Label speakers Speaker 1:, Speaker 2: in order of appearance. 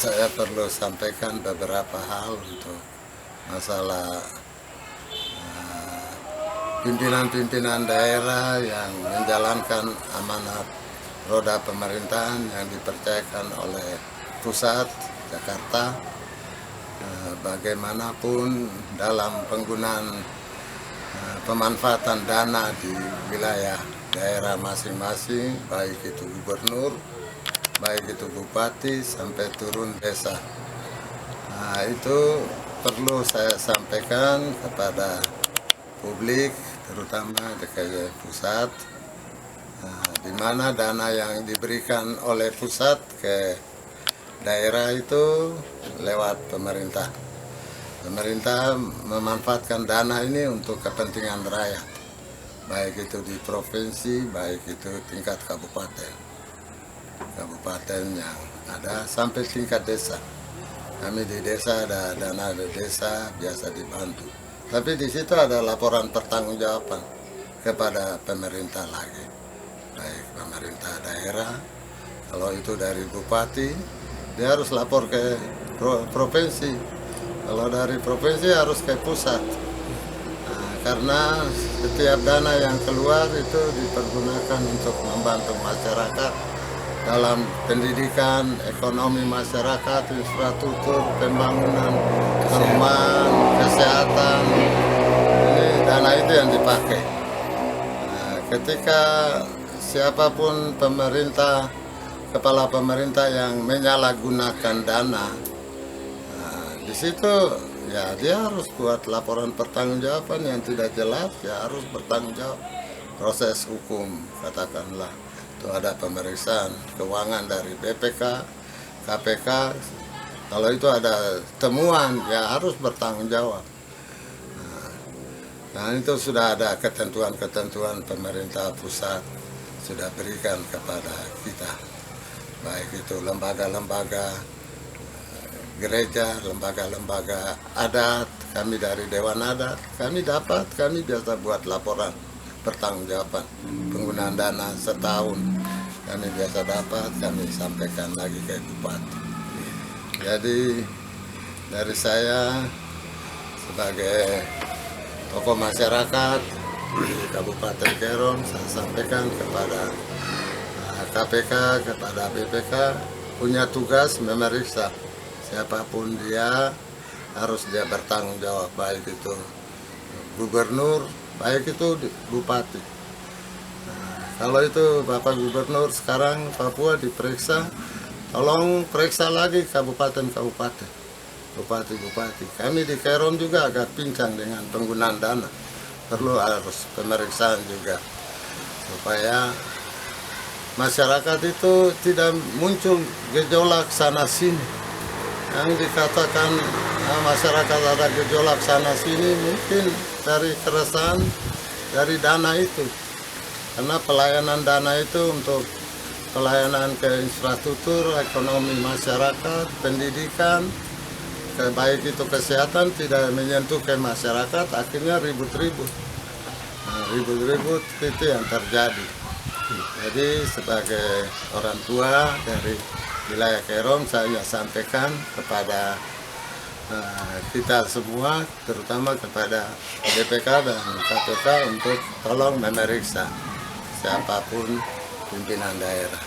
Speaker 1: Saya perlu sampaikan beberapa hal untuk masalah pimpinan-pimpinan daerah yang menjalankan amanat roda pemerintahan yang dipercayakan oleh pusat Jakarta. Bagaimanapun dalam penggunaan pemanfaatan dana di wilayah daerah masing-masing, baik itu gubernur, baik itu bupati, sampai turun desa. Nah, itu perlu saya sampaikan kepada publik, terutama DKI pusat, di mana dana yang diberikan oleh pusat ke daerah itu lewat pemerintah. Pemerintah memanfaatkan dana ini untuk kepentingan rakyat, baik itu di provinsi, baik itu tingkat kabupaten yang ada sampai tingkat desa. Kami di desa ada dana di desa biasa dibantu, tapi di situ ada laporan pertanggungjawaban kepada pemerintah lagi, baik pemerintah daerah. Kalau itu dari bupati, dia harus lapor ke provinsi. Kalau dari provinsi harus ke pusat. Nah, karena setiap dana yang keluar itu dipergunakan untuk membantu masyarakat dalam pendidikan, ekonomi masyarakat, infrastruktur, pembangunan, perumahan, kesehatan. Ini dana itu yang dipakai. Nah, ketika siapapun pemerintah, kepala pemerintah yang menyalahgunakan dana, di situ ya dia harus buat laporan pertanggungjawaban yang tidak jelas, ya harus bertanggung jawab. Proses hukum, katakanlah itu ada pemeriksaan keuangan dari BPK, KPK. Kalau itu ada temuan, ya harus bertanggung jawab. Nah, itu sudah ada ketentuan-ketentuan pemerintah pusat sudah berikan kepada kita, baik itu lembaga-lembaga gereja, lembaga-lembaga adat. Kami dari Dewan Adat, kami biasa buat laporan pertanggungjawaban penggunaan dana setahun. Kami biasa dapat, kami sampaikan lagi ke bupati. Jadi dari saya sebagai tokoh masyarakat di Kabupaten Kerom, saya sampaikan kepada KPK, kepada BPK, punya tugas memeriksa siapapun dia, harus dia bertanggung jawab, baik itu gubernur, baik itu bupati. Nah, kalau itu Bapak Gubernur sekarang Papua diperiksa, tolong periksa lagi kabupaten-kabupaten, bupati-bupati. Kami di Kerom juga agak pincang dengan penggunaan dana, perlu harus pemeriksaan juga supaya masyarakat itu tidak muncul gejolak sana sini. Yang dikatakan masyarakat ada gejolak sana sini mungkin dari keresahan dari dana itu, karena pelayanan dana itu untuk pelayanan ke infrastruktur, ekonomi masyarakat, pendidikan, baik itu kesehatan, tidak menyentuh ke masyarakat, akhirnya ribut-ribut. Nah, ribut-ribut itu yang terjadi. Jadi sebagai orang tua dari wilayah Kerom, saya sampaikan kepada kita semua, terutama kepada BPK dan KPK untuk tolong memeriksa siapapun pimpinan daerah.